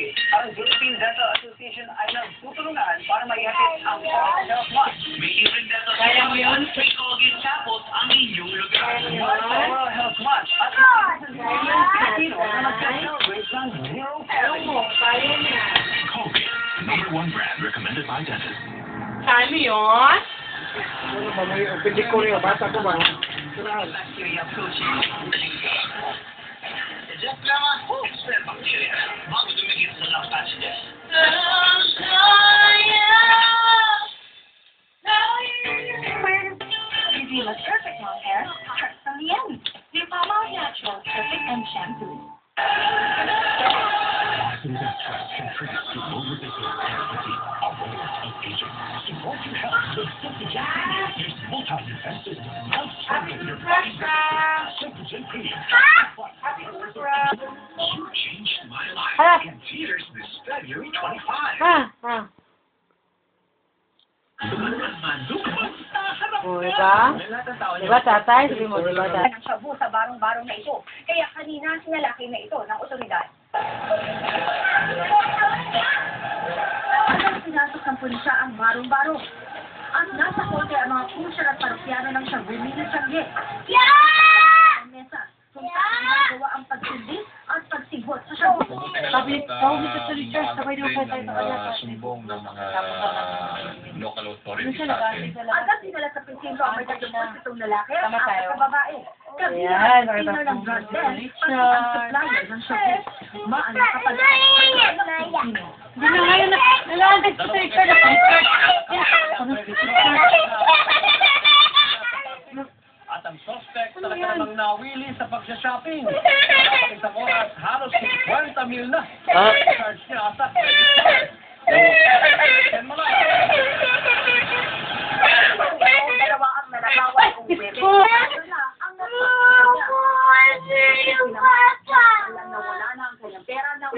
City, ang Philippine Dental Association ay nagtutulungan para maihatid ang Oral Health Month. May libreng dental Kaya mo yun? May Colgate Tapos ang inyong lugar. Oral Health Month at isang Pilipino na mag-celebrate ng zero caries. Colgate, #1 brand recommended by dentists. Kaya mo yun? Ano ba, may pelikula yung bata ko ba? Bacteria protein. Just naman, spare bacteria. Bago dumigit sa love passages. Reveal perfect long hair starts from the end. New Mama Natural Perfect and Shampoo. Through that trust contributes to lower the hair density, awareness of aging. Support your health with Simple J Premium. There's multi-defense system. Help strengthen your body. Simple J Premium. You changed my life. In theaters this February 25. O, diba? Diba, tatay? Sabi mo, diba, tatay? Ng shabu sa barong-barong na ito. Kaya kanina sinalaki na ito ng otoridad. Ang pinasok ng pulisya ang barong-barong. At nasa kote ang mga pusher at parokyano ng shabu minisangge. Ang mesa kung saan ginagawa ang pagsindi at pagsigot sa shabu. Sabi, tawag dito sa Richard, sabay daw kayo tayo sa kanya. Sumbong ng mga local authorities Minsan sa atin. Agad sinala sa presinto ang may tatlong itong lalaki at Tama tayo. apat na babae. Kabilang Ayan, ang sino ng drug den, pati ang supplier ng shabu. Maan kapag Hindi na ngayon na, nalalag si Richard at Richard. Ano si Richard? At ang suspect talaga namang nawili sa pagsha-shopping. Kapag sa oras, halos 50 mil na. Charge niya sa credit card. Yan mo lang. Dalawa ang nalagawan kung bebe. Ang alam na wala na ang kanyang pera na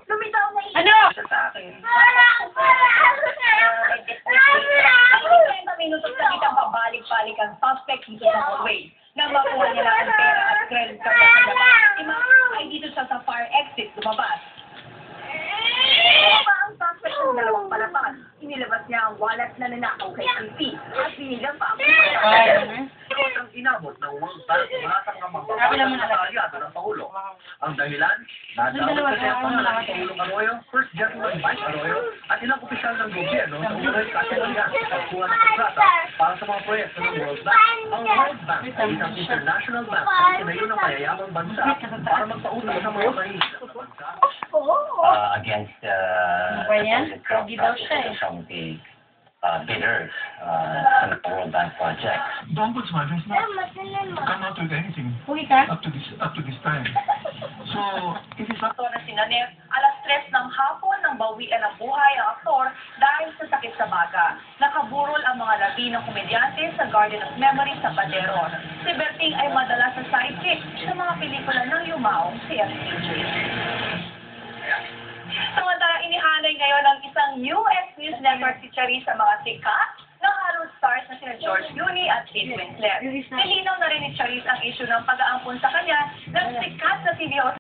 lumitaw na Ano? sa akin. Minutos na kitang pabalik-balik ang suspect dito sa hallway. Nang makuha nila ang pera at credit card na kanyang ay dito sa fire exit lumabas. Pa ang suspect ng dalawang palapan. Inilabas niya ang wallet na nanakaw kay CP at binilang pa ang pera. Ang inabot ng World Bank matang ang mga aliado ng Pangulo. Ang dahilan, nadawat sa telepono ng Pangulong Arroyo, First Gentleman Vice Arroyo, at ilang opisyal ng gobyerno sa unang kasunalian sa pagkuha ng kontrata para sa mga proyekto ng World Bank. Ang World Bank ay isang international bank na itinayo ng mayayamang bansa para magpautang sa mga mahihirap na bansa. Against Ba yan? Pogi daw siya eh. some of the bidders sa World Bank project. The ombudsman has not come out with anything Pugi ka? up to this time. So it is up Aktor na sinanip, alas 3 ng hapon nang bawian ang buhay ang aktor dahil sa sakit sa baga. Nakaburol ang mga labi ng komedyante sa Garden of Memory sa Pateron. Si Berting ay madalas sa sidekick sa mga pelikula ng yumaong si FCJ. Samantala, inihanay ngayon ng isang US News Network si Charis sa mga sikat na Hollywood stars na sina George Clooney at Kate Winslet. Nilinaw na rin ni Charis ang issue ng pag-aampon sa kanya ng sikat na TV host